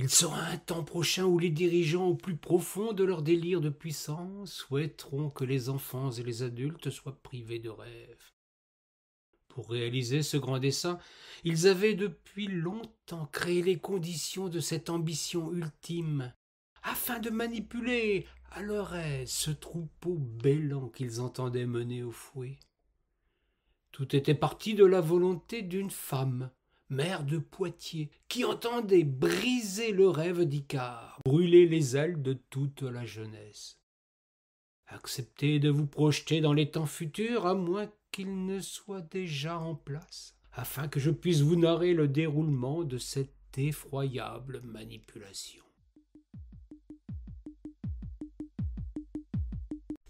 Il sera un temps prochain où les dirigeants au plus profond de leur délire de puissance souhaiteront que les enfants et les adultes soient privés de rêves. Pour réaliser ce grand dessein, ils avaient depuis longtemps créé les conditions de cette ambition ultime, afin de manipuler à leur aise ce troupeau bêlant qu'ils entendaient mener au fouet. Tout était parti de la volonté d'une femme, mère de Poitiers, qui entendait briser le rêve d'Icare, brûler les ailes de toute la jeunesse. Acceptez de vous projeter dans les temps futurs, à moins qu'il ne soit déjà en place, afin que je puisse vous narrer le déroulement de cette effroyable manipulation.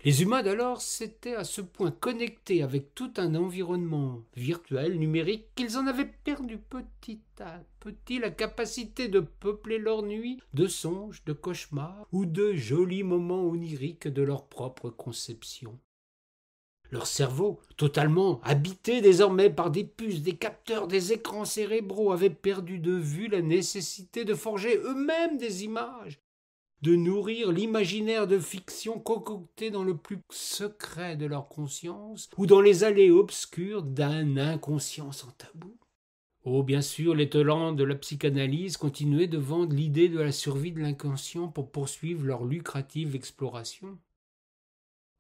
Les humains d'alors s'étaient à ce point connectés avec tout un environnement virtuel, numérique, qu'ils en avaient perdu petit à petit la capacité de peupler leur nuit de songes, de cauchemars ou de jolis moments oniriques de leur propre conception. Leur cerveau, totalement habité désormais par des puces, des capteurs, des écrans cérébraux, avait perdu de vue la nécessité de forger eux-mêmes des images, de nourrir l'imaginaire de fiction concoctée dans le plus secret de leur conscience ou dans les allées obscures d'un inconscient sans tabou. Oh, bien sûr, les talents de la psychanalyse continuaient de vendre l'idée de la survie de l'inconscient pour poursuivre leur lucrative exploration.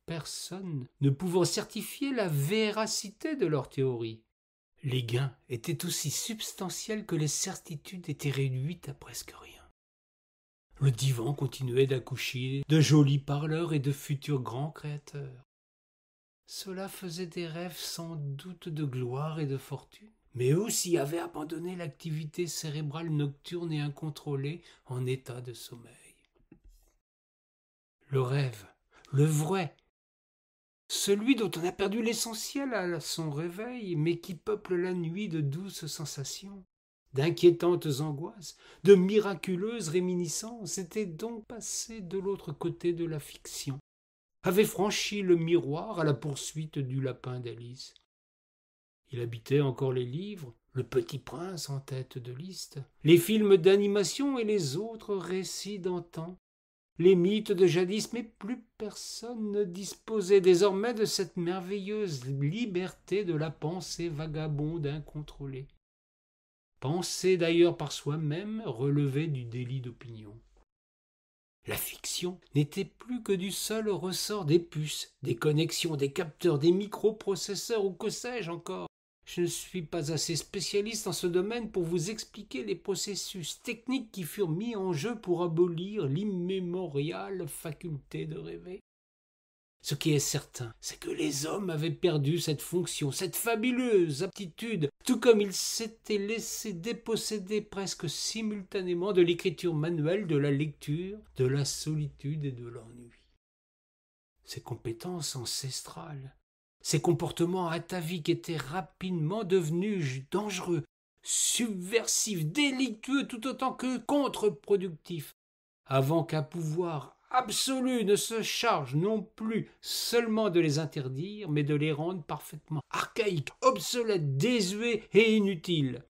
Personne ne pouvant certifier la véracité de leur théorie. Les gains étaient aussi substantiels que les certitudes étaient réduites à presque rien. Le divan continuait d'accoucher de jolis parleurs et de futurs grands créateurs. Cela faisait des rêves sans doute de gloire et de fortune, mais aussi avaient abandonné l'activité cérébrale nocturne et incontrôlée en état de sommeil. Le rêve, le vrai, celui dont on a perdu l'essentiel à son réveil, mais qui peuple la nuit de douces sensations, d'inquiétantes angoisses, de miraculeuses réminiscences, était donc passé de l'autre côté de la fiction, avait franchi le miroir à la poursuite du lapin d'Alice. Il habitait encore les livres, Le Petit Prince en tête de liste, les films d'animation et les autres récits d'antan, les mythes de jadis, mais plus personne ne disposait désormais de cette merveilleuse liberté de la pensée vagabonde incontrôlée. Pensée d'ailleurs par soi-même relevée du délit d'opinion. La fiction n'était plus que du seul ressort des puces, des connexions, des capteurs, des microprocesseurs ou que sais-je encore. Je ne suis pas assez spécialiste en ce domaine pour vous expliquer les processus techniques qui furent mis en jeu pour abolir l'immémoriale faculté de rêver. Ce qui est certain, c'est que les hommes avaient perdu cette fonction, cette fabuleuse aptitude, tout comme ils s'étaient laissés déposséder presque simultanément de l'écriture manuelle, de la lecture, de la solitude et de l'ennui. Ces compétences ancestrales, ces comportements ataviques étaient rapidement devenus dangereux, subversifs, délictueux tout autant que contre-productifs, avant qu'un pouvoir absolu ne se charge non plus seulement de les interdire, mais de les rendre parfaitement archaïques, obsolètes, désuets et inutiles.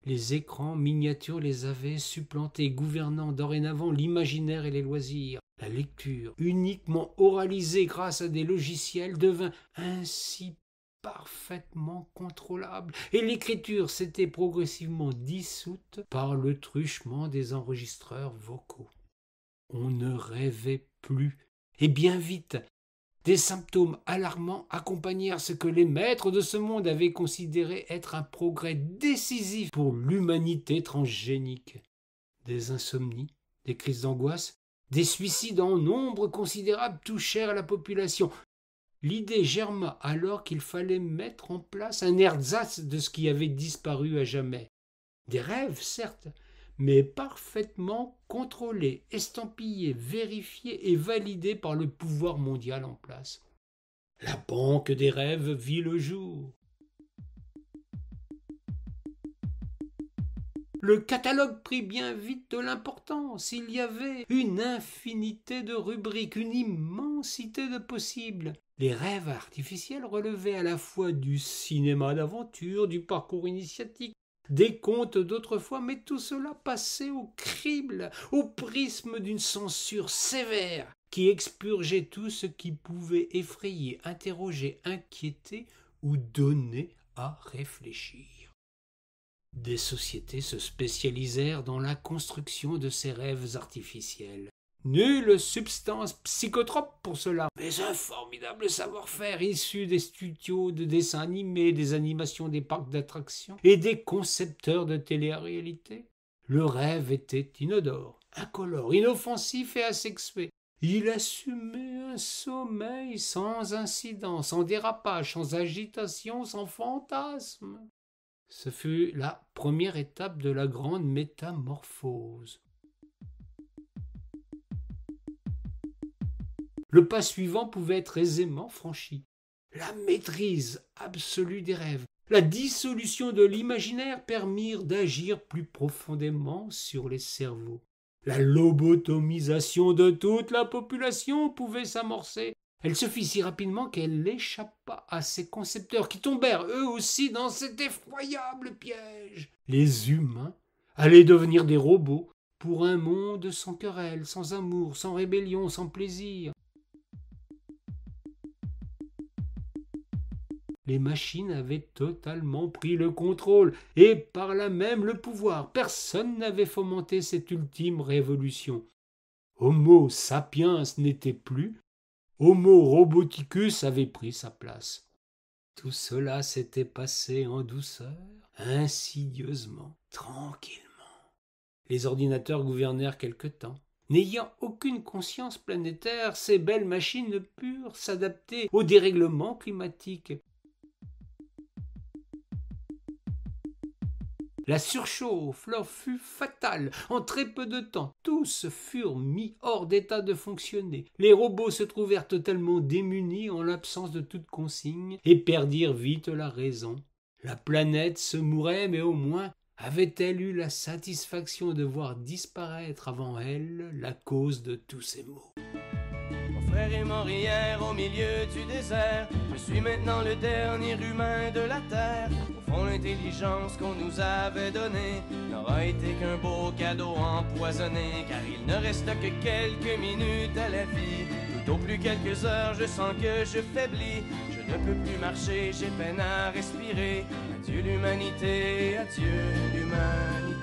Les écrans miniatures les avaient supplantés, gouvernant dorénavant l'imaginaire et les loisirs. La lecture, uniquement oralisée grâce à des logiciels, devint ainsi parfaitement contrôlable, et l'écriture s'était progressivement dissoute par le truchement des enregistreurs vocaux. On ne rêvait plus, et bien vite, des symptômes alarmants accompagnèrent ce que les maîtres de ce monde avaient considéré être un progrès décisif pour l'humanité transgénique. Des insomnies, des crises d'angoisse, des suicides en nombre considérable touchèrent la population. L'idée germa alors qu'il fallait mettre en place un ersatz de ce qui avait disparu à jamais. Des rêves, certes, mais parfaitement contrôlés, estampillés, vérifiés et validés par le pouvoir mondial en place. La banque des rêves vit le jour. Le catalogue prit bien vite de l'importance. Il y avait une infinité de rubriques, une immensité de possibles. Les rêves artificiels relevaient à la fois du cinéma d'aventure, du parcours initiatique, des contes d'autrefois, mais tout cela passait au crible, au prisme d'une censure sévère qui expurgeait tout ce qui pouvait effrayer, interroger, inquiéter ou donner à réfléchir. Des sociétés se spécialisèrent dans la construction de ces rêves artificiels. Nulle substance psychotrope pour cela, mais un formidable savoir-faire issu des studios de dessins animés, des animations des parcs d'attractions et des concepteurs de télé-réalité. Le rêve était inodore, incolore, inoffensif et asexué. Il assumait un sommeil sans incident, sans dérapage, sans agitation, sans fantasme. Ce fut la première étape de la grande métamorphose. Le pas suivant pouvait être aisément franchi. La maîtrise absolue des rêves, la dissolution de l'imaginaire permirent d'agir plus profondément sur les cerveaux. La lobotomisation de toute la population pouvait s'amorcer. Elle se fit si rapidement qu'elle échappa à ses concepteurs qui tombèrent eux aussi dans cet effroyable piège. Les humains allaient devenir des robots pour un monde sans querelle, sans amour, sans rébellion, sans plaisir. Les machines avaient totalement pris le contrôle et par là même le pouvoir. Personne n'avait fomenté cette ultime révolution. Homo sapiens n'était plus, Homo roboticus avait pris sa place. Tout cela s'était passé en douceur, insidieusement, tranquillement. Les ordinateurs gouvernèrent quelque temps. N'ayant aucune conscience planétaire, ces belles machines ne purent s'adapter au dérèglement climatique. La surchauffe leur fut fatale. En très peu de temps, tous furent mis hors d'état de fonctionner. Les robots se trouvèrent totalement démunis en l'absence de toute consigne et perdirent vite la raison. La planète se mourait, mais au moins avait-elle eu la satisfaction de voir disparaître avant elle la cause de tous ces maux. Mon frère est mort hier au milieu du désert. Je suis maintenant le dernier humain de la terre. Au fond, l'intelligence qu'on nous avait donnée n'aura été qu'un beau cadeau empoisonné, car il ne reste que quelques minutes à la vie. Tout au plus quelques heures, je sens que je faiblis. Je ne peux plus marcher, j'ai peine à respirer. Adieu l'humanité, adieu l'humanité.